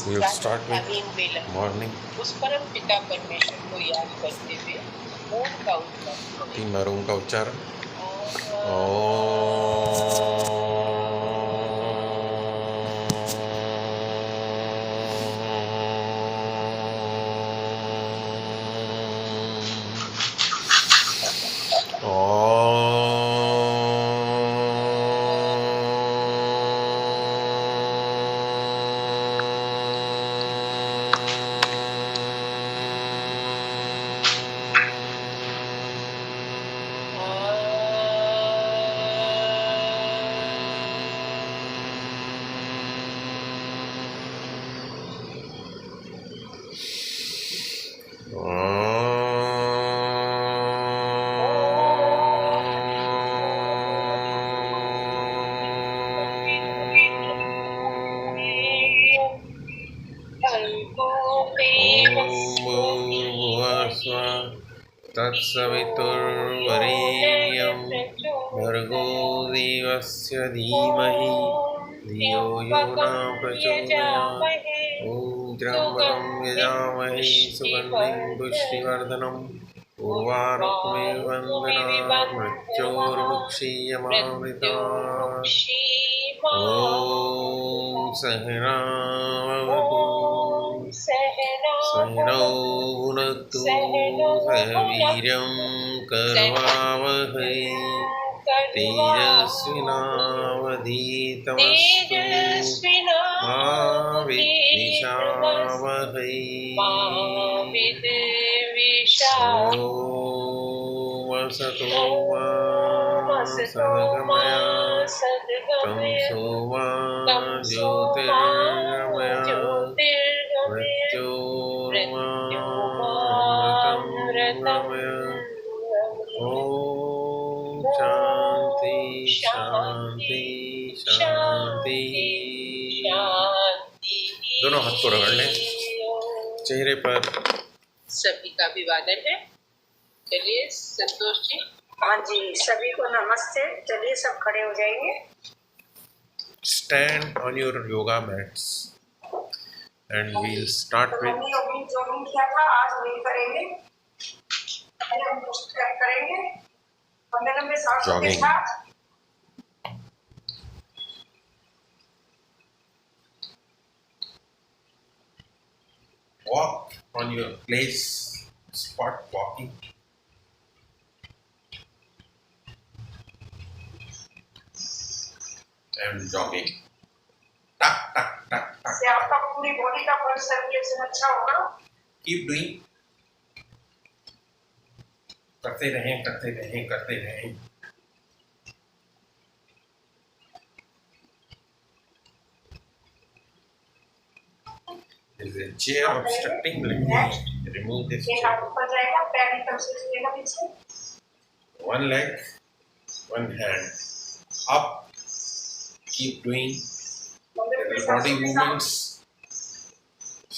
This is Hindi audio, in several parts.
We will start with morning. उस परम पिता परमेश्वर को याद करते हुए ओम का उच्चारण तीन बार ओम का उच्चारण। तत्सवितुर्वरेण्यं भर्गो देवस्य धीमहि धियो यो न प्रचोदयात्। ॐ त्र्यम्बकं यजामहे सुगन्धिं पुष्टिवर्धनम् उर्वारुकमिव बन्धनान् मृत्योर्मुक्षीयमामृतात्। ॐ सहना भवतु सहनौ भुनक्तु सह वीर्यं करवावहै तेजस्विनावधीतमस्तु मा विद्विषावहै। ॐ असतो मा सद्गमया तमसो मा ज्योतिर्गमया मृत्योर्मामृतं गमय। ॐ शांति शांति शांति। दोनों हाथ को रगड़ लें चेहरे पर। सभी का अभिवादन है। चलिए संतोष जी। हाँ जी, सभी को नमस्ते। चलिए सब खड़े हो जाएंगे। Stand on your yoga mats and we'll start with jogging किया था, आज वही करेंगे। पहले हम स्ट्रेच करेंगे 15 सांसों के साथ। walk on your place, spot walking. And jogging. Tuck, tuck, tuck, tuck. से आपका पूरी बॉडी का ब्लड सर्कुलेशन अच्छा होगा। Keep doing. करते रहें, करते रहें, करते रहें। There is a chair obstructing. Let me remove this एक chair. हाथ ऊपर जाएगा, पैर एकदम से लेगा पीछे। One leg, one hand. Up. Keep doing. Body movements.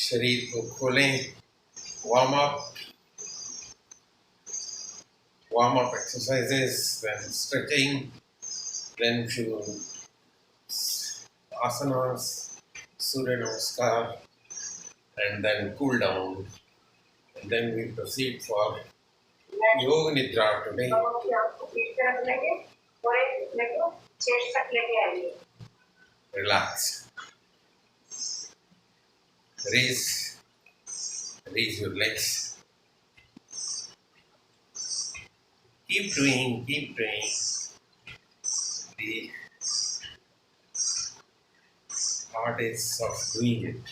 शरीर को खोलें. Warm up. Warm up exercises, then stretching, then few asanas, Surya Namaskar, and then cool down. And then we proceed for Yoga Nidra today. आपको पीठ पे रख लेंगे और एक लेको चेस्ट तक लेके आएंगे। Relax. Raise your legs. Keep doing. The art is of doing it.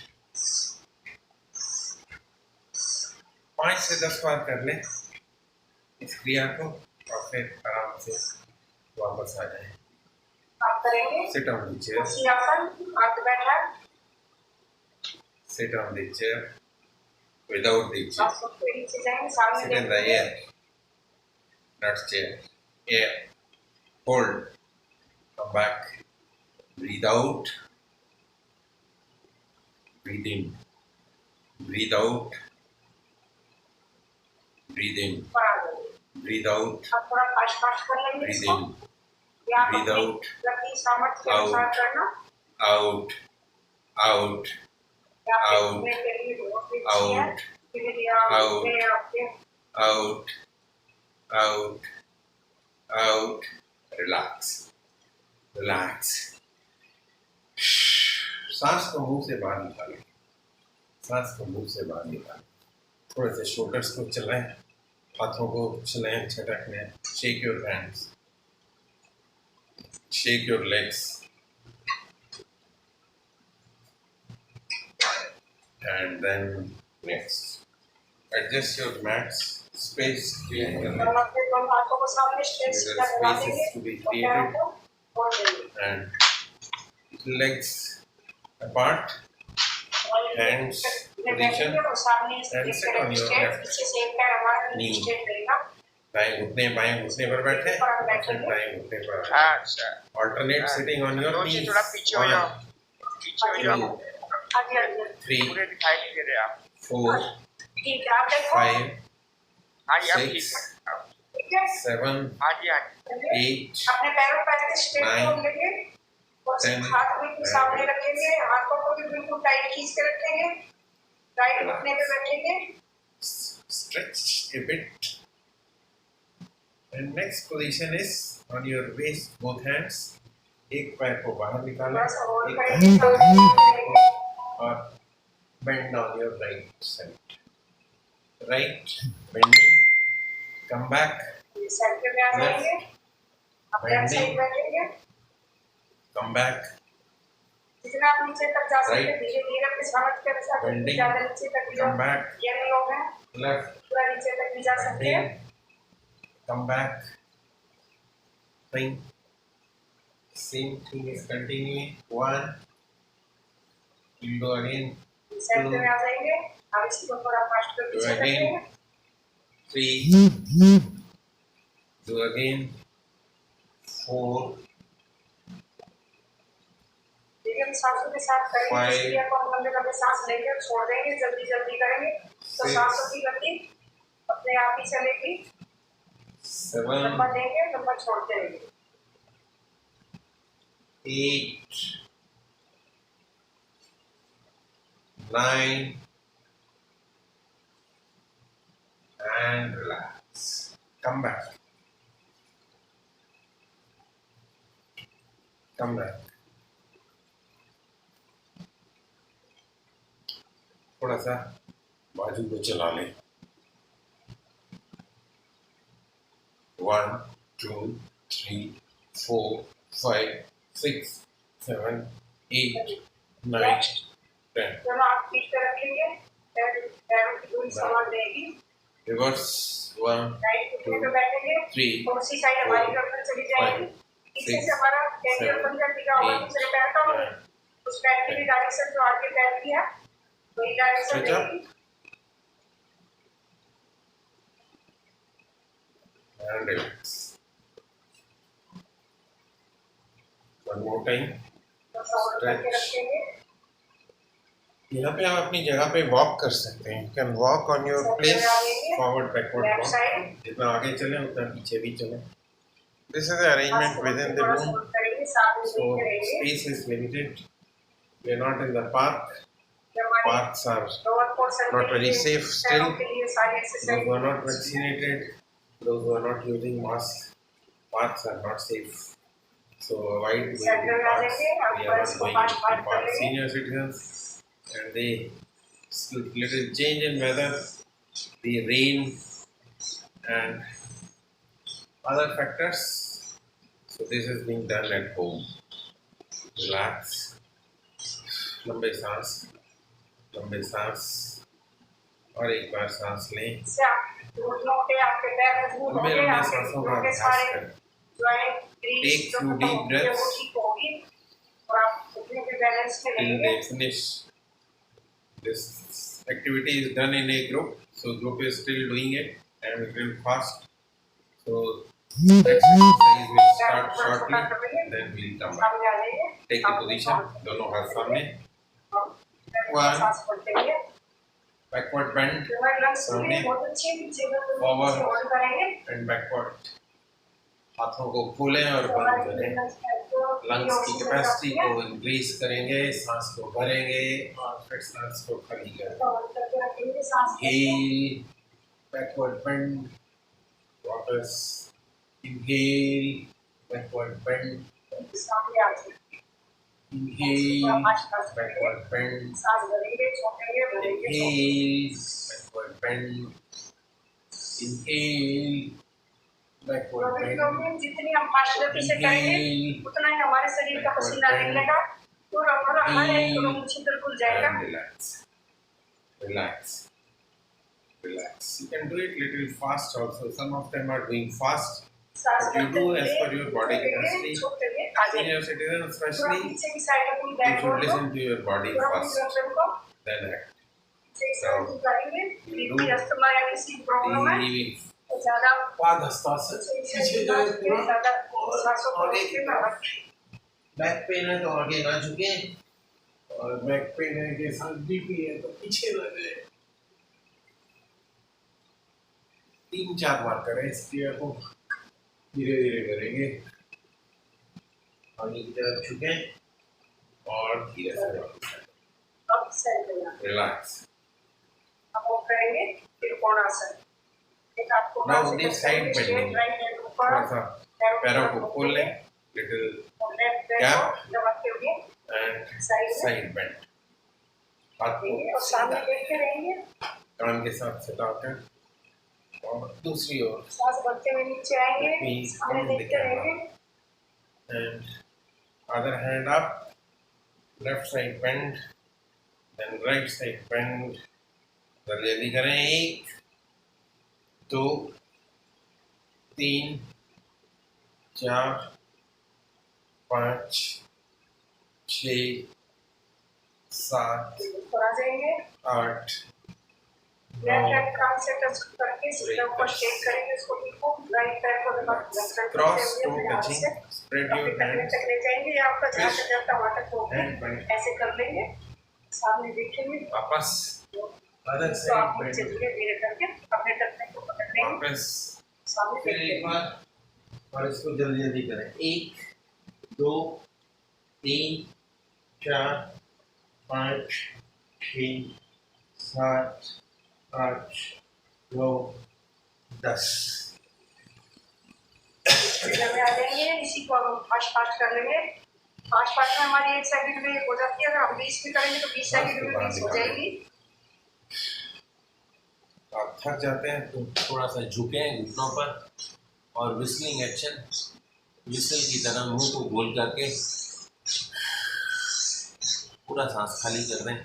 5 से 10 बार कर लें इस क्रिया को और फिर आराम से वापस आ जाएं। आप करेंगे। Sit on the chair. कुर्सी आसन, हाथ बैठा। Sit on the chair without the chair. आप सबके नीचे जाएंगे, सामने Sit in the air, not chair. Air. Hold. Come back. Breathe out. Breathe in. Breathe out. Breathe in. Breathe out. आप थोड़ा फास्ट कर लेंगे Breathe इसको। in. या आप Breathe अपनी out. गति सामर्थ्य के अनुसार करना। Out. Out. out, out, out, out, out. Relax, relax. सांस को मुंह से बाहर निकालें, सांस को मुंह से बाहर निकालें. थोड़े से शोल्डर्स को चलाएं, हाथों को चलाएं, झटकने. Shake your hands, shake your legs, and then next, adjust your mats. Space create करें. There are spaces to be created, and legs apart, hands position, and sit on your left knee. दाएं घुटने बाएं घुटने पर बैठे, फिर दाएं घुटने पर. अच्छा Alternate sitting on your रोजी knees. थोड़ा पीछे हो जाओ, पीछे हो जाओ, 3, पूरे दिखाई नहीं दे रहे आप. 4, ठीक है, आप देखो. 5, हाँ जी आप 6, ठीक है. 7, हाँ जी हाँ जी. 8, अपने पैरों पर ऐसे स्ट्रेट कर लेंगे और 10, हाथ बिल्कुल सामने रखेंगे, हाथों को भी बिल्कुल टाइट खींच के रखेंगे, राइट घुटने पे बैठेंगे. stretch a bit. And next position is on your waist, both hands. एक पैर को बाहर निकालें, बस और एक करेंगे, पैर करेंगे. और bend on your right side. Right, bending, come back, centre में आ जाएंगे, अपने आप सही बैठेंगे. come back, जितना आप नीचे तक जा सकते हैं, Right. धीरे धीरे अपने सामर्थ्य के अनुसार Bending. ज़्यादा नीचे तक भी come जाओ. back, ये नहीं होगा, left, पूरा नीचे तक भी जा सकते हैं. bending, come back, thing. Same thing is continuing. 1, we'll do again. Centre में आ जाएंगे, अब इसको थोड़ा फास्ट कर पीछे Again. रखेंगे. 3, do again. 4, देखिए हम सांसों के साथ करेंगे, Five. इस क्रिया को हम लंबे लंबे सांस लेंगे और छोड़ देंगे, जल्दी जल्दी करेंगे तो Six. सांसों की गति अपने आप ही चलेगी. 7, लंबा लेंगे, लंबा छोड़ते रहेंगे. 8, 9, and relax. Come back. Come back. थोड़ा सा बाजू को चला लें. 1, 2, 3, 4, 5, 6, 7, 8, 9, 10. दोनों आप पीठ पे रखेंगे, पैरों की दूरी समान रहेगी. Reverse. 1, राइट घुटने पे बैठेंगे, 3, और उसी साइड हमारी गर्दन चली जाएगी. पीछे से हमारा कैरियर पंजा टिका होगा दूसरे पैर का, और उस पैर की भी डायरेक्शन जो आगे पैर की है वही डायरेक्शन Switch up. रहेगी. And relax. One more time. करके रखेंगे. यहाँ पे आप अपनी जगह पे वॉक कर सकते हैं. You can walk on your place, forward, backward left walk. Side जितना आगे चले उतना पीछे भी चले. This is the arrangement within the room. करेंगे, साथ में So करेंगे. space is limited. We are not in the park. हमारे Parks are lower portion not के very लिए, safe पैरों still. के लिए सारी Those exercise. who are not vaccinated, those who are not using masks, parks are not safe. So avoid going Center to में आ parks. जाएंगे, आप We are बस not को going पाँच to बार कर parks. लेंगे. Senior citizens, and they little change in weather, the rain, and other factors. So this is being done at home. Relax. लंबे सांस और एक बार सांस लें. इससे आप घुटनों पे आपके पैर मजबूत लंबे होंगे, लंबे आपके सांसों का घुटनों के अभ्यास सारे करें. ज्वाइंट ग्रीस Take जो few खत्म deep होती है वो breaths. ठीक होगी और आप घुटने पे बैलेंस में Till रहेंगे. they finish. This activity is done in a group, so group is still doing it and it will fast. So next exercise will start shortly, then we'll come back. सामने आ जाइए. Take the position, दोनों हाथ सामने. One. सांस फूलते हुए. Backward bend हमारे लंग्स के लिए सामने. बहुत अच्छी जगह पर Forward. से होल्ड करेंगे. and backward. हाथों को खोलें और बंद हमारे करें. लंग्स को लंग्स की कैपेसिटी को इंक्रीज करेंगे, सांस को भरेंगे और फिर सांस को खाली करेंगे। Inhale, backward bend, waters. Inhale, backward bend. Inhale, backward bend. Inhale, backward bend. Inhale, backward bend. जितनी हम फास्ट गति से करेंगे उतना ही हमारे शरीर का पसीना निकलेगा तो हमारा हर एक छिद्र खुल जाएगा। And relax. Relax. Relax. You can do it little fast also. Some of them are doing fast. But you do as per your body capacity. Senior citizens especially, you should listen to your body first. Then act. Now, you do the Padhastasana. पीछे जाए पूरा और आगे की तरफ। बैक पेन है तो आगे ना झुके और बैक पेन है के साथ बीपी है तो पीछे ना जाए। 3-4 बार करें इस क्रिया को, धीरे धीरे करेंगे। आगे की तरफ झुके और धीरे से रिलैक्स। अब वो करेंगे trikonasana. Now this side bending. थोड़ा सा पैरों को खोल लें, little gap and side bend. हाथ को सामने देखते रहेंगे, कान के साथ सटाकर और दूसरी ओर सांस भरते हुए नीचे आएंगे, सामने देखते रहेंगे। and other hand up, left side bend, then right side bend. जल्दी करें, 1 2 3 4 5 6 7 थोड़ा जाएंगे, 8 लेफ्ट कान से टच करके सीधा ऊपर शेक करेंगे उसको, बिल्कुल राइट पैर को cross toe touching, spread your hands तक ले जाएंगे या आपका जहाँ तक जाता वहाँ तक होगा, ऐसे कर लेंगे। सामने देखेंगे, वापस अदर तो साइड आप बेंड, नीचे धीरे धीरे करके अपने टखने को पकड़ लेंगे, वापस सामने फिर देखेंगे। एक बार और इसको जल्दी जल्दी करें। 1 2 3 4 5 6 7 8 9 10। में आ जाएंगे, इसी को हम फास्ट कर लेंगे। फास्ट में हमारी एक सेकंड में हो जाती है, अगर हम 20 में करेंगे तो 20 सेकंड में 20 हो जाएगी। आप थक जाते हैं तो थोड़ा सा झुकें घुटनों पर और विस्लिंग एक्शन, विसल की तरह मुंह को गोल करके पूरा सांस खाली कर दें।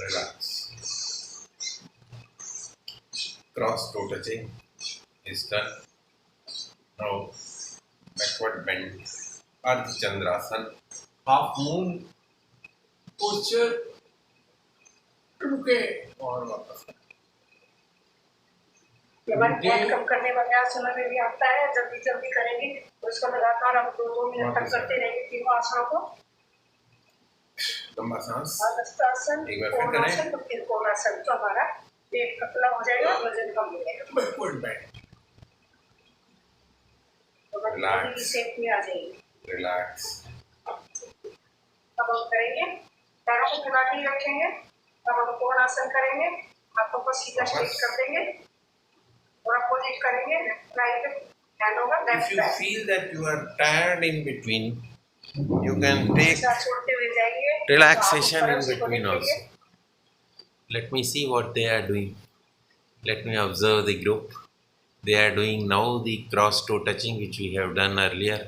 Relax. Cross toe touching is done. Now backward bend, Ardha Chandrasan, half moon posture, रुके और वापस। बहुत कम करने वाले आसनों में भी आता है, जल्दी जल्दी करेंगे तो इसको लगातार हम 2 मिनट तक करते रहेंगे तीनों आसनों को। लंबा सांस, हस्तासन, एक बार फिर करें। कोणासन, तो त्रिकोणासन, तो हमारा पेट पतला हो जाएगा, वजन कम हो जाएगा, backward bend, बॉडी की शेप में आ जाएगी। relax, अब हम करेंगे, पैरों को फैला के रखेंगे, अब हम कोणासन करेंगे, हाथों को सीधा स्ट्रेट कर देंगे और अपोजिट करेंगे, राइट हैंड होगा if left you back, feel that you are tired in between, you can take छोड़ते हुए जाएंगे, relaxation तो आप in ऊपर between उसको also. Let me see what they are doing. Let me observe the group. They are doing now the cross toe touching which we have done earlier.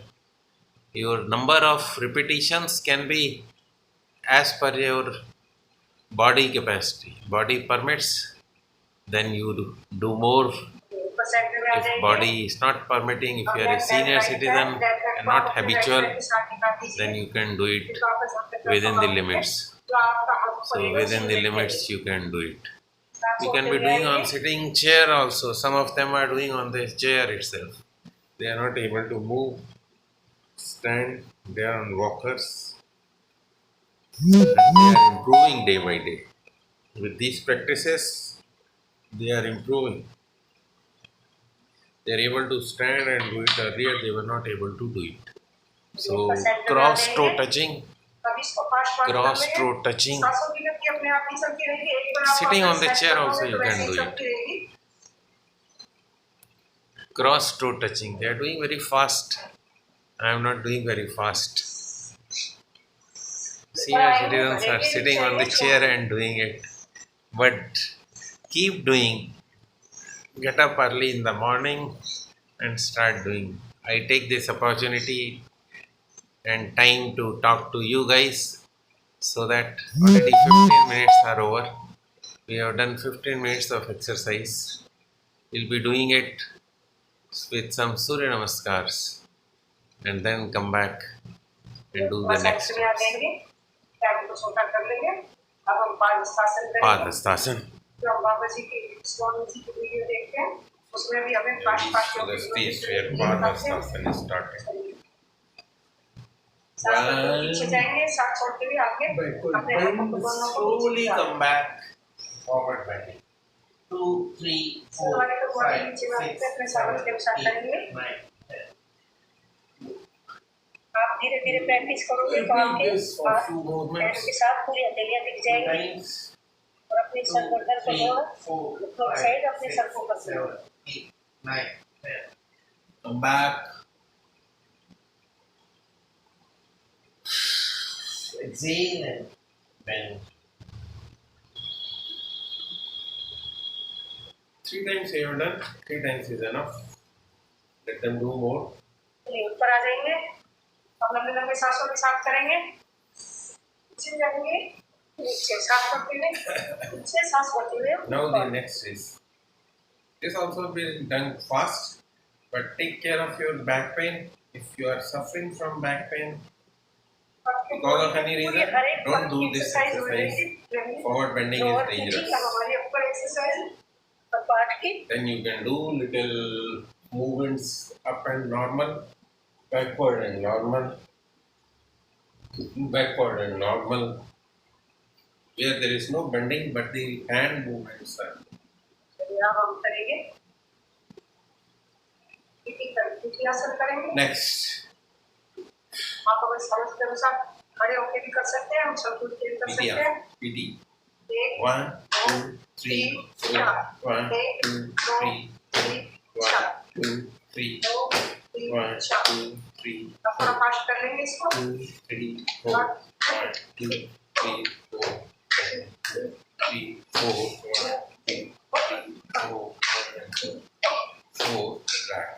Your number of repetitions can be as per your body capacity. Body permits, then you do more. If body is not permitting, if you are a senior citizen and not habitual, then you can do it within the limits. So within the limits you can do it. You can be doing on sitting chair also. Some of them are doing on the chair itself. They are not able to move, stand, they are on walkers. And they are improving day by day. With these practices, they are improving. They are able to stand and do it. Earlier they were not able to do it. So cross toe touching, अब इसको फास्ट फास्ट cross कर toe लेंगे। touching. सांसों की गति अपने आप ही चलती रहेगी। एक बार आप Sitting on the stretch chair करोगे also you तो वैसे can ही do it. चलती रहेगी। Cross toe touching. They are doing very fast. I am not doing very fast. Senior citizens are sitting on the chair and doing it. But keep doing. Get up early in the morning and start doing. I take this opportunity and time to talk to you guys so that already 15 minutes are over. We have done 15 minutes of exercise. We'll be doing it with some Surya Namaskars and then come back and do the next क्रिया steps. देंगे, पैर को छोटा कर लेंगे। अब हम पादहस्तासन करेंगे। Padhastasana. जो हम बाबा जी की स्वामी जी की वीडियो देखते हैं, उसमें भी हमें fast fast So the stage where Padhastasana is starting. पीछे जाएंगे, साथ छोड़ते हुए आगे अपने हाथों को दोनों को Slowly come back. Forward bending. 2, 3, 4, 5, 6, 7, 8, 9, 10. आप धीरे धीरे प्रैक्टिस करोगे तो आपके This for few पैरों movements. के साथ पूरी हथेलियां दिख जाएंगी Times. और अपनी सर गर्दन को 3, जोड़ो, 4, दोनों 5, साइड अपने सर 6, को पकड़ो। 7, 8, 9, 10. Come back. Exhale and bend. 3 times you have done. 3 times is enough. Let them do more. चलिए ऊपर आ जाएंगे, अब लंबे लंबे सांसों के साथ करेंगे। पीछे जाएंगे, नीचे सांस भरते हुए, पीछे सांस भरते हुए। Now the next is. This also will done fast, but take care of your back pain. If you are suffering from back pain, because of any reason, don't do this exercise. Forward bending is dangerous. हमारी ऊपर एक्सरसाइज और पाठ की Then you can do little movements up and normal, backward and normal, backward and normal. Where there is no bending, but the hand movements are. अब हम करेंगे आसन करेंगे। Next, आप अगर समझ के अनुसार खड़े होकर भी कर सकते हैं, हम संतुलित भी कर सकते PD, हैं। PD. एक 1, 2, 3, 4. 1, 2, 3, 1, 2, 3, 1, 2, 3, अब थोड़ा फास्ट कर लेंगे इसको। 2, 3, 4. 1, 2, 3, 4. 1, 2, 3, 4. 1, 2, 3, 4. 1, 2, 4. Relax.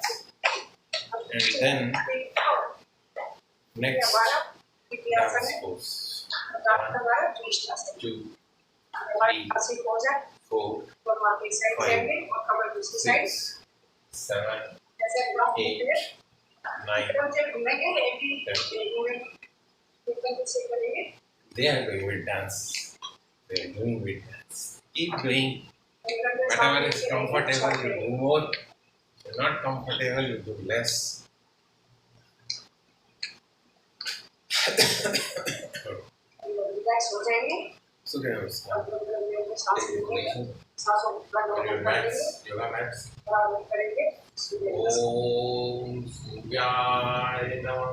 And then next dance pose. 1, 2, 3, 4, 5, 6, 7, 8, 9, 10. They are doing with dance. They are doing with dance. Keep doing. Whatever is comfortable, you do more. If you're not comfortable, you do less. हो जाएंगे Surya Namaskar. सांस Take लेंगे, position सांसों को on your mats, yoga mats. करेंगे। Om Suryaya Namah.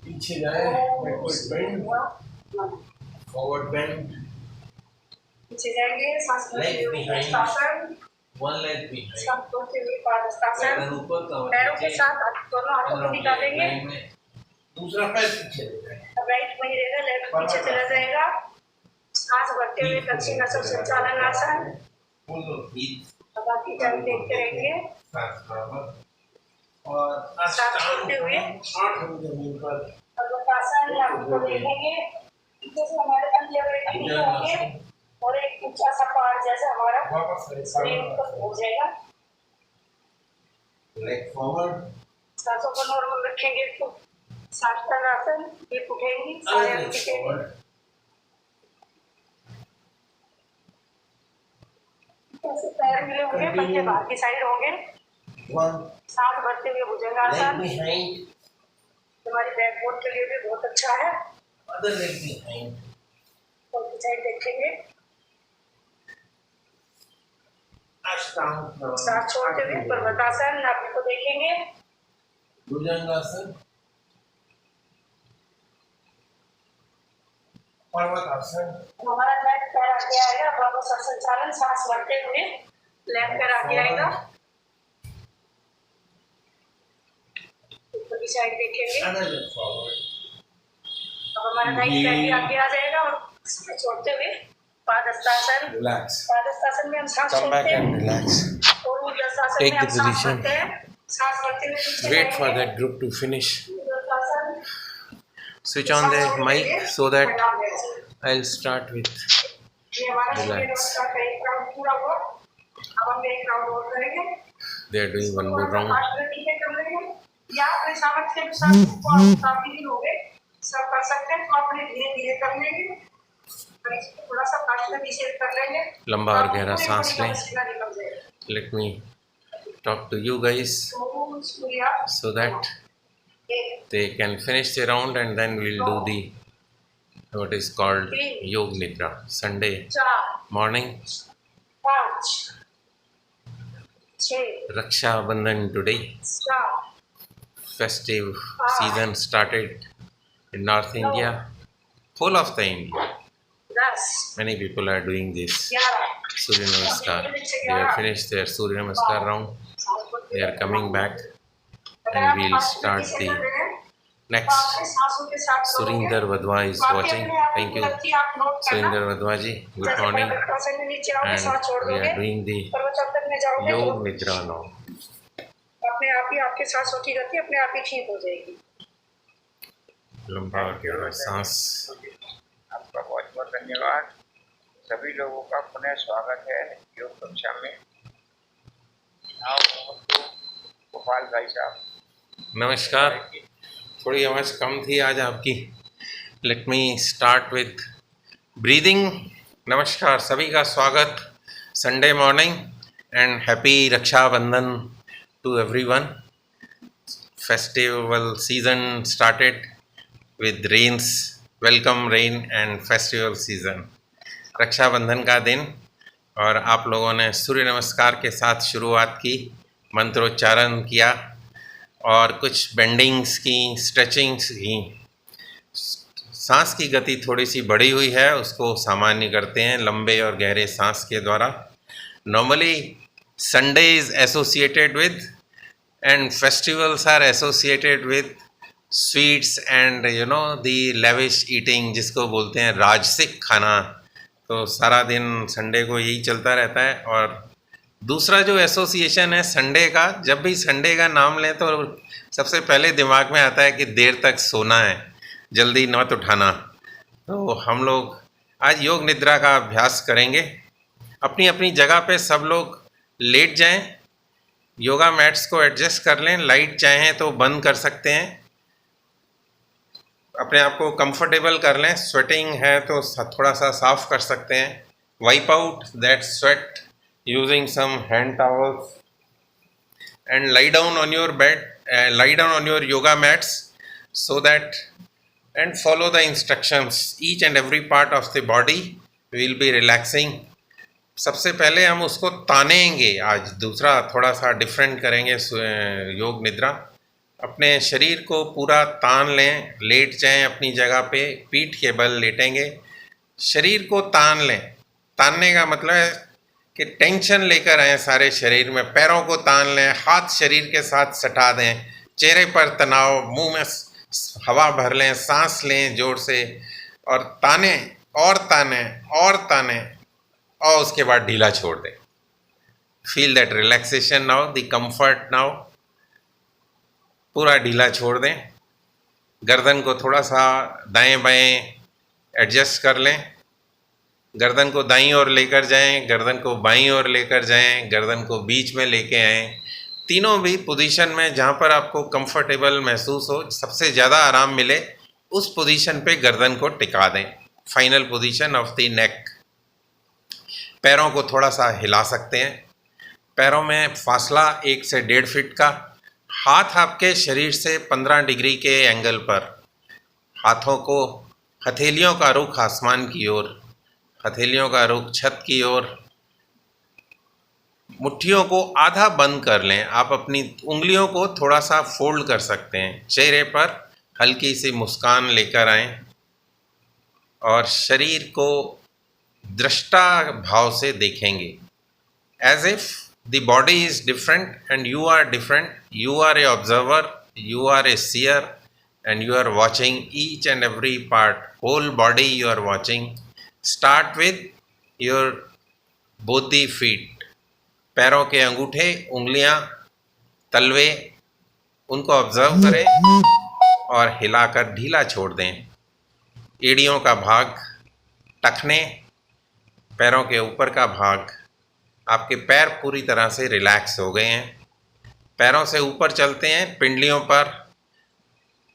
पीछे जाए, backward bend, forward bend, पीछे जाएंगे, सांस Leg behind. Hastasana, one leg behind. सब होते हुए पादहस्तासन, गर्दन ऊपर कमर पैरों के नीचे, साथ दोनों हाथों को दोनों निकालेंगे। line में. दूसरा पैर पीछे ले जाए. अब राइट वहीं रहेगा, लेफ्ट पीछे चला जाएगा। सांस भरते हुए दक्षिण आसन संचालन आसन। बोलो breathe. अब बाकी टर्न देखते रहेंगे। सांस बराबर. और सांस छोड़ते हुए आठ हम जमीन पर. आसन या हमको देखेंगे, जैसे हमारे अंदर नहीं होंगे और एक ऊंचा सा पहाड़ जैसा हमारा वापस शरीर ऊपर हो जाएगा। leg forward. सांसों को नॉर्मल रखेंगे तो साष्टांग आसन, ये उठेंगी, सारे अंग टिकेंगे। ऐसे पैर मिले होंगे, पंजे बाहर की साइड होंगे। One सांस भरते हुए भुजंगासन leg behind. हमारी बैकबोन के लिए भी बहुत अच्छा है। Other leg behind. और की साइड देखेंगे। सांस छोड़ते हुए पर्वतासन नाभि को देखेंगे, भुजंगासन, पर्वतासन, हमारा लेफ्ट पैर आगे आएगा, वापस संचालन सांस भरते हुए लेफ्ट पैर आगे आएगा, ऊपर की साइड देखेंगे। अब हमारा राइट पैर भी आगे आ जाएगा और सांस छोड़ते हुए पादहस्तासन। relax, पादहस्तासन में हम सांस come back छोड़ते and हैं relax, और ऊर्ध्वाधर Take में हम the सांस position. भरते हैं, सांस भरते हुए पीछे wait for जाएंगे। that group to finish, ऊर्ध्वाधर, switch on the mic so that I'll start with ये हमारा सूर्य relax. नमस्कार का एक राउंड पूरा हुआ। अब हम एक राउंड और करेंगे। They are doing one more round. या अपने सामर्थ्य के अनुसार काफी दिन हो गए, सब कर सकते हैं, तो अपने धीरे धीरे कर लेंगे, थोड़ा सा फास्ट में पीछे कर लेंगे, लंबा और गहरा सांस लें. निकल जाएगा। Let me talk to you guys तो Surya so that they can finish the round and then we'll do the what is called Yog Nidra. Sunday 4 morning, 5 6 Raksha Bandhan today. 7 Festive season started in North India, whole of the India. 10 Many people are doing this 11 Surya Namaskar. They have finished their Surya Namaskar round. They are coming back and we'll start the next. Surinder Vadwa is watching. Thank you, Surinder Vadwa ji. Good morning. And we are doing the Yog Nidra now. अपने आप ही आपके सांस उठी रहती है, अपने आप ही ठीक हो जाएगी। लंबा और गहरा सांस. आपका बहुत बहुत धन्यवाद। सभी लोगों का पुनः स्वागत है योग कक्षा में। गोपाल भाई साहब, नमस्कार. थोड़ी आवाज़ कम थी आज आपकी. Let me start with breathing. नमस्कार, सभी का स्वागत Sunday morning and happy Rakshabandhan to everyone. Festival season started with rains. Welcome rain and festival season. Rakshabandhan का दिन और आप लोगों ने सूर्य नमस्कार के साथ शुरुआत की, मंत्रोच्चारण किया और कुछ बेंडिंग्स की, स्ट्रेचिंग्स की. सांस की गति थोड़ी सी बढ़ी हुई है, उसको सामान्य करते हैं लंबे और गहरे सांस के द्वारा. Normally Sunday is associated with and festivals are associated with sweets and the lavish eating, जिसको बोलते हैं राजसिक खाना. तो सारा दिन संडे को यही चलता रहता है. और दूसरा जो एसोसिएशन है संडे का, जब भी संडे का नाम लें तो सबसे पहले दिमाग में आता है कि देर तक सोना है, जल्दी मत उठाना. तो हम लोग आज योग निद्रा का अभ्यास करेंगे. अपनी अपनी जगह पे सब लोग लेट जाएं, योगा मैट्स को एडजस्ट कर लें, लाइट चाहें तो बंद कर सकते हैं, अपने आप को कंफर्टेबल कर लें. स्वेटिंग है तो थोड़ा सा साफ कर सकते हैं. Wipe out that sweat using some hand towels and lie down on your bed, lie down on your yoga mats so that and follow the instructions. Each and every part of the body will be relaxing. सबसे पहले हम उसको तानेंगे. आज दूसरा थोड़ा सा डिफरेंट करेंगे योग निद्रा. अपने शरीर को पूरा तान लें, लेट जाएं अपनी जगह पे, पीठ के बल लेटेंगे, शरीर को तान लें. तानने का मतलब है कि टेंशन लेकर आए सारे शरीर में. पैरों को तान लें, हाथ शरीर के साथ सटा दें, चेहरे पर तनाव, मुंह में हवा भर लें, सांस लें जोर से और ताने और ताने और ताने और उसके बाद ढीला छोड़ दें. Feel that relaxation now, the comfort now. पूरा ढीला छोड़ दें. गर्दन को थोड़ा सा दाएं बाएं एडजस्ट कर लें. गर्दन को दाईं ओर लेकर जाएं, गर्दन को बाईं ओर लेकर जाएं, गर्दन को बीच में लेके आएं. तीनों भी पोजीशन में जहाँ पर आपको कंफर्टेबल महसूस हो, सबसे ज़्यादा आराम मिले, उस पोजीशन पे गर्दन को टिका दें. Final position of the neck. पैरों को थोड़ा सा हिला सकते हैं. पैरों में फासला 1 से 1.5 फीट का. हाथ आपके शरीर से 15 डिग्री के एंगल पर. हाथों को, हथेलियों का रुख आसमान की ओर, हथेलियों का रुख छत की ओर. मुट्ठियों को आधा बंद कर लें। आप अपनी उंगलियों को थोड़ा सा फोल्ड कर सकते हैं। चेहरे पर हल्की सी मुस्कान लेकर आएं और शरीर को दृष्टा भाव से देखेंगे। As if the body is different and you are different. You are a observer, you are a seer and you are watching each and every part, whole body you are watching. Start with your both the feet, पैरों के अंगूठे, उंगलियां, तलवे, उनको ऑब्जर्व करें और हिलाकर ढीला छोड़ दें। एड़ियों का भाग, टखने, पैरों के ऊपर का भाग, आपके पैर पूरी तरह से रिलैक्स हो गए हैं। पैरों से ऊपर चलते हैं पिंडलियों पर,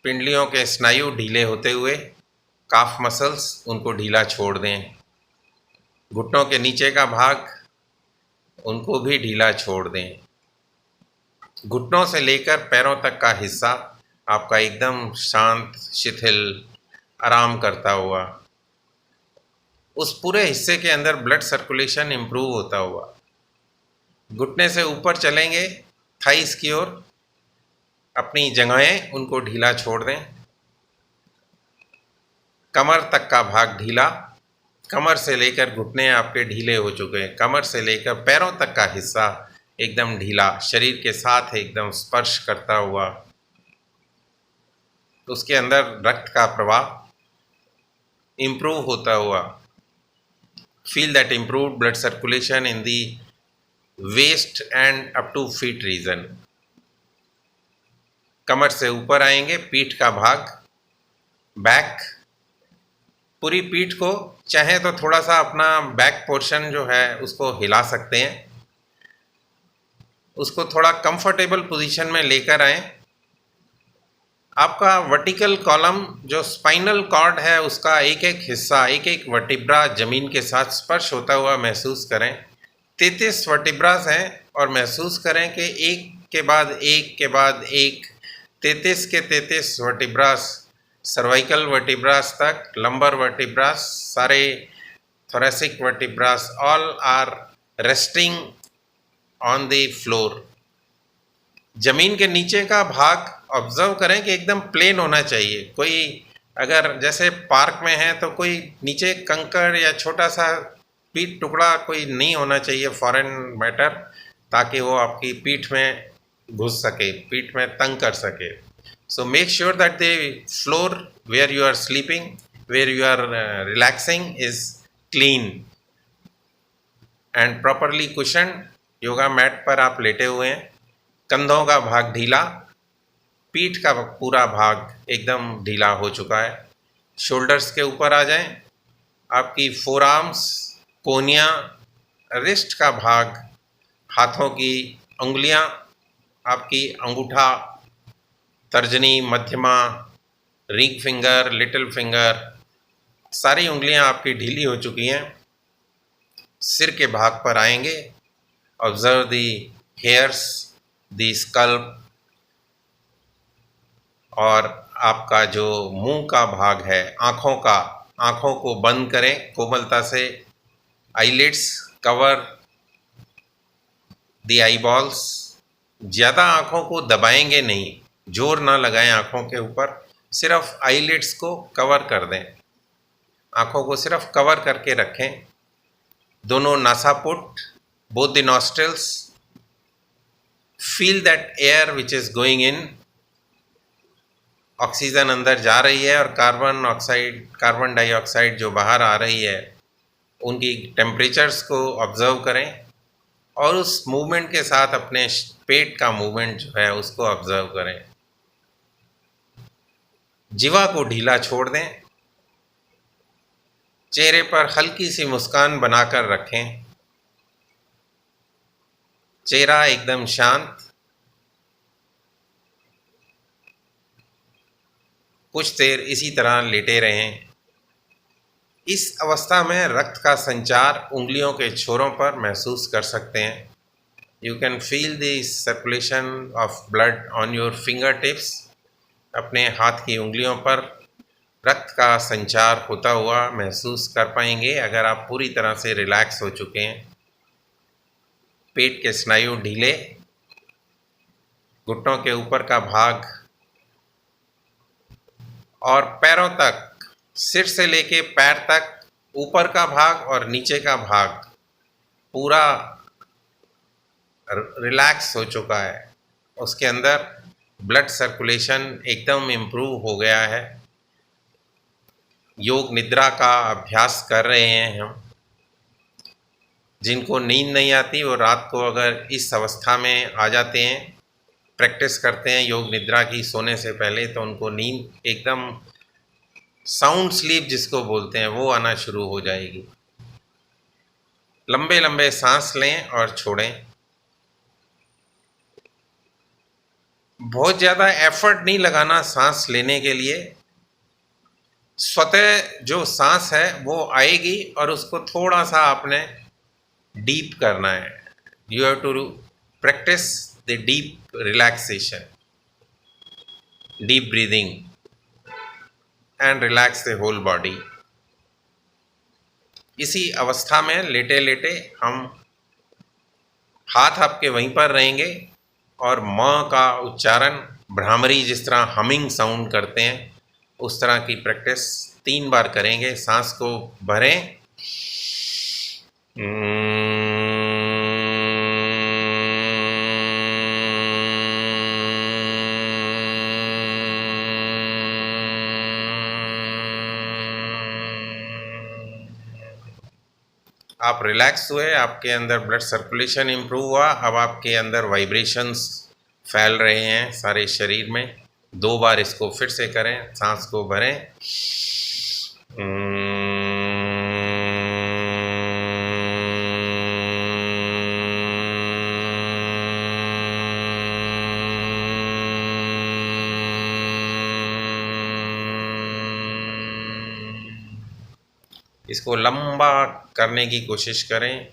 पिंडलियों के स्नायु ढीले होते हुए, काफ मसल्स उनको ढीला छोड़ दें। घुटनों के नीचे का भाग, उनको भी ढीला छोड़ दें। घुटनों से लेकर पैरों तक का हिस्सा आपका एकदम शांत, शिथिल, आराम करता हुआ, उस पूरे हिस्से के अंदर ब्लड सर्कुलेशन इम्प्रूव होता हुआ। घुटने से ऊपर चलेंगे थाइस की ओर, अपनी जगहें उनको ढीला छोड़ दें। कमर तक का भाग ढीला, कमर से लेकर घुटने आपके ढीले हो चुके हैं। कमर से लेकर पैरों तक का हिस्सा एकदम ढीला, शरीर के साथ एकदम स्पर्श करता हुआ। उसके अंदर रक्त का प्रवाह इम्प्रूव होता हुआ। Feel that improved blood circulation in the waist and up to feet region. कमर से ऊपर आएंगे, पीठ का भाग, बैक, पूरी पीठ को चाहे तो थोड़ा सा अपना बैक पोर्शन जो है उसको हिला सकते हैं। उसको थोड़ा कंफर्टेबल पोजीशन में लेकर आएं। आपका वर्टिकल कॉलम जो स्पाइनल कॉर्ड है उसका एक एक हिस्सा, एक एक वर्टिब्रा जमीन के साथ स्पर्श होता हुआ महसूस करें। 33 वर्टिब्रास हैं और महसूस करें कि एक के बाद एक के बाद एक 33 के 33 वर्टिब्रास, सर्वाइकल वर्टिब्रास तक, लंबर वर्टिब्रास, सारे thoracic vertebras, all are resting on the floor. जमीन के नीचे का भाग ऑब्जर्व करें कि एकदम प्लेन होना चाहिए। कोई अगर जैसे पार्क में है तो कोई नीचे कंकड़ या छोटा सा पीठ टुकड़ा कोई नहीं होना चाहिए फॉरेन मैटर, ताकि वो आपकी पीठ में घुस सके, पीठ में तंग कर सके। So make sure that the floor where you are sleeping, where you are relaxing is clean and properly cushion. Yoga mat पर आप लेटे हुए हैं, कंधों का भाग ढीला, पीठ का पूरा भाग एकदम ढीला हो चुका है। शोल्डर्स के ऊपर आ जाएं, आपकी फोरआर्म्स, कोहनियाँ, रिस्ट का भाग, हाथों की उंगलियां, आपकी अंगूठा, तर्जनी, मध्यमा, रिंग फिंगर, लिटिल फिंगर, सारी उंगलियां आपकी ढीली हो चुकी हैं। सिर के भाग पर आएंगे, ऑब्जर्व दी हेयर्स, दी स्कल्प, और आपका जो मुंह का भाग है, आँखों का, आँखों को बंद करें कोमलता से। Eyelids cover the eyeballs. ज़्यादा आँखों को दबाएंगे नहीं, जोर ना लगाएं आँखों के ऊपर, सिर्फ आईलिड्स को कवर कर दें, आँखों को सिर्फ कवर करके रखें। दोनों नासापुट, both the nostrils, feel that air which is going in. Oxygen अंदर जा रही है और कार्बन डाइऑक्साइड जो बाहर आ रही है, उनकी टेम्परेचर्स को ऑब्जर्व करें और उस मूवमेंट के साथ अपने पेट का मूवमेंट जो है उसको ऑब्जर्व करें। जीवा को ढीला छोड़ दें, चेहरे पर हल्की सी मुस्कान बनाकर रखें, चेहरा एकदम शांत। कुछ देर इसी तरह लेटे रहें। इस अवस्था में रक्त का संचार उंगलियों के छोरों पर महसूस कर सकते हैं। You can feel the circulation of blood on your finger tips. अपने हाथ की उंगलियों पर रक्त का संचार होता हुआ महसूस कर पाएंगे अगर आप पूरी तरह से रिलैक्स हो चुके हैं। पेट के स्नायु ढीले, घुटनों के ऊपर का भाग और पैरों तक, सिर से लेके पैर तक ऊपर का भाग और नीचे का भाग पूरा रिलैक्स हो चुका है। उसके अंदर ब्लड सर्कुलेशन एकदम इम्प्रूव हो गया है। योग निद्रा का अभ्यास कर रहे हैं हम। जिनको नींद नहीं आती वो रात को अगर इस अवस्था में आ जाते हैं, प्रैक्टिस करते हैं योग निद्रा की सोने से पहले, तो उनको नींद एकदम साउंड स्लीप जिसको बोलते हैं वो आना शुरू हो जाएगी। लंबे लंबे सांस लें और छोड़ें। बहुत ज़्यादा एफर्ट नहीं लगाना सांस लेने के लिए। स्वतः जो सांस है वो आएगी और उसको थोड़ा सा आपने डीप करना है। You have to practice the deep relaxation, deep breathing and relax the whole body. इसी अवस्था में लेटे लेटे हम हाथ आपके वहीं पर रहेंगे और म का उच्चारण भ्रामरी जिस तरह हमिंग साउंड करते हैं उस तरह की प्रैक्टिस 3 बार करेंगे। सांस को भरें, आप रिलैक्स हुए, आपके अंदर ब्लड सर्कुलेशन इम्प्रूव हुआ। अब आपके अंदर वाइब्रेशंस फैल रहे हैं सारे शरीर में। 2 बार इसको फिर से करें, सांस को भरें, इसको लंबा करने की कोशिश करें।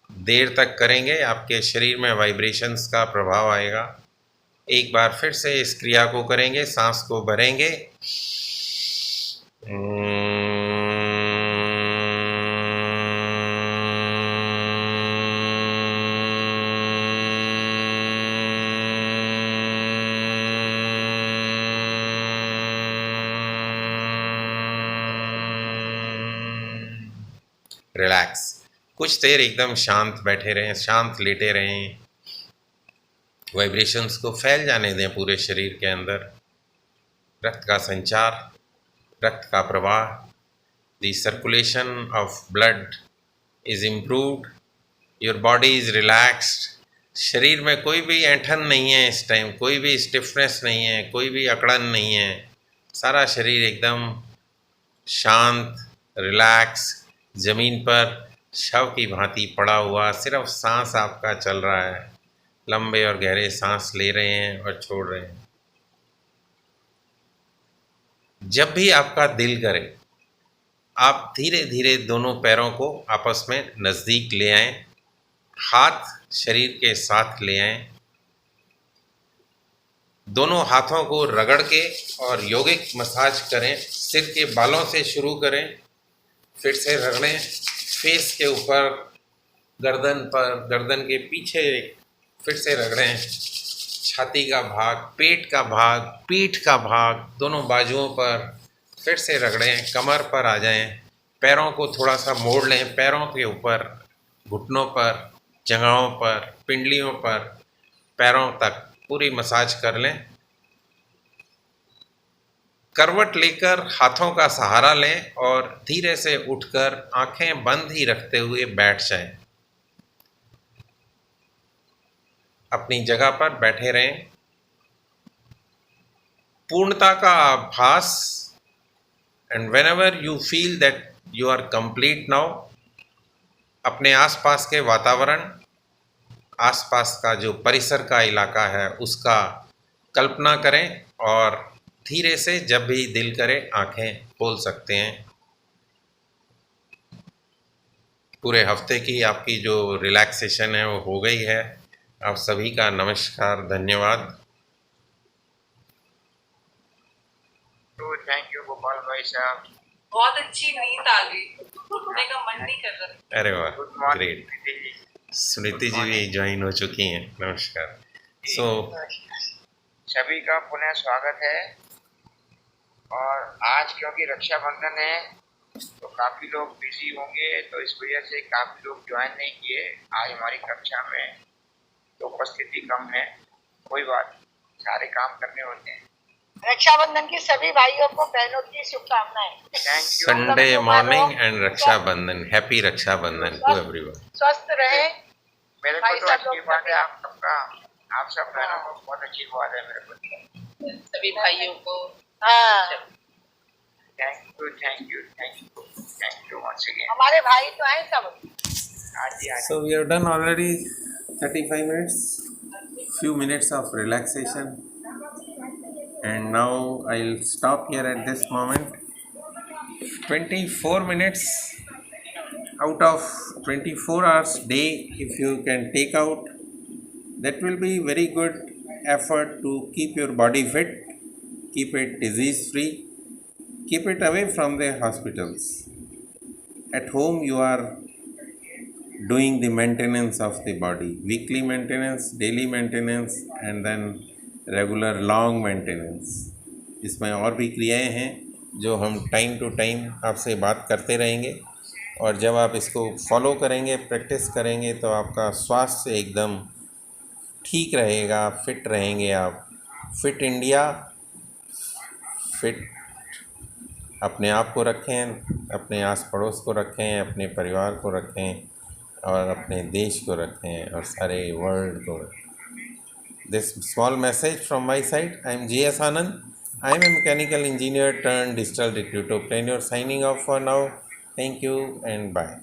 देर तक करेंगे आपके शरीर में वाइब्रेशंस का प्रभाव आएगा। एक बार फिर से इस क्रिया को करेंगे, सांस को भरेंगे, रिलैक्स। कुछ देर एकदम शांत बैठे रहें, शांत लेटे रहें। वाइब्रेशंस को फैल जाने दें पूरे शरीर के अंदर। रक्त का संचार, रक्त का प्रवाह, the circulation of blood is improved, your body is relaxed. शरीर में कोई भी ऐंठन नहीं है इस टाइम, कोई भी स्टिफनेस नहीं है, कोई भी अकड़न नहीं है। सारा शरीर एकदम शांत, रिलैक्स, ज़मीन पर शव की भांति पड़ा हुआ, सिर्फ सांस आपका चल रहा है। लंबे और गहरे सांस ले रहे हैं और छोड़ रहे हैं। जब भी आपका दिल करे आप धीरे धीरे दोनों पैरों को आपस में नज़दीक ले आएं, हाथ शरीर के साथ ले आएं। दोनों हाथों को रगड़ के और योगिक मसाज करें। सिर के बालों से शुरू करें, फिर से रगड़ें फेस के ऊपर, गर्दन पर, गर्दन के पीछे फिर से रगड़ें, छाती का भाग, पेट का भाग, पीठ का भाग, दोनों बाजुओं पर फिर से रगड़ें। कमर पर आ जाएं, पैरों को थोड़ा सा मोड़ लें, पैरों के ऊपर, घुटनों पर, जंघाओं पर, पिंडलियों पर, पैरों तक पूरी मसाज कर लें। करवट लेकर हाथों का सहारा लें और धीरे से उठकर आंखें बंद ही रखते हुए बैठ जाएं। अपनी जगह पर बैठे रहें। पूर्णता का आभास, and whenever you feel that you are complete now, अपने आसपास के वातावरण, आसपास का जो परिसर का इलाका है उसका कल्पना करें और धीरे से जब भी दिल करे आंखें खोल सकते हैं। पूरे हफ्ते की आपकी जो रिलैक्सेशन है वो हो गई है। आप सभी का नमस्कार, धन्यवाद। तो थैंक यू गोपाल भाई साहब। बहुत अच्छी नींद आ गई, उठने का मन नहीं कर रहा। अरे वाह, गुड मॉर्निंग ग्रेट। दीदी। सुनीति जी भी ज्वाइन हो चुकी हैं। नमस्कार। सो सभी का पुनः स्वागत है। और आज क्योंकि रक्षाबंधन है तो काफ़ी लोग बिजी होंगे, तो इस वजह से काफ़ी लोग ज्वाइन नहीं किए आज हमारी कक्षा में, तो उपस्थिति कम है। कोई बात नहीं, सारे काम करने होते हैं। रक्षाबंधन की सभी भाइयों को बहनों की शुभकामनाएं। Thank you. Sunday morning and Rakshabandhan, happy Rakshabandhan to everyone. स्वस्थ रहे। मेरे भाई को तो सब अच्छी लोग बात है आप सबका, आप सब बहनों को बहुत अच्छी बात है मेरे को। सभी भाइयों को हाँ थैंक यू once again। हमारे भाई तो हैं सब। हाँ जी, हाँ जी। So we have done already 35 minutes, few minutes of relaxation, and now I'll stop here at this moment. 24 minutes out of 24 hours day, if you can take out, that will be very good effort to keep your body fit, keep it disease free, keep it away from the hospitals. At home you are doing the maintenance of the body, weekly maintenance, daily maintenance, and then regular long maintenance. इसमें और भी क्रियाएं हैं जो हम टाइम टू टाइम आपसे बात करते रहेंगे, और जब आप इसको फॉलो करेंगे, प्रैक्टिस करेंगे, तो आपका स्वास्थ्य एकदम ठीक रहेगा, फिट रहेंगे आप। फिट इंडिया, फिट अपने आप को रखें, अपने आस पड़ोस को रखें, अपने परिवार को रखें, और अपने देश को रखें, और सारे वर्ल्ड को रखें। This small message from my side. I am JS Anand. I am a mechanical engineer turned digital recruiter. Trainer signing off for now. Thank you and bye.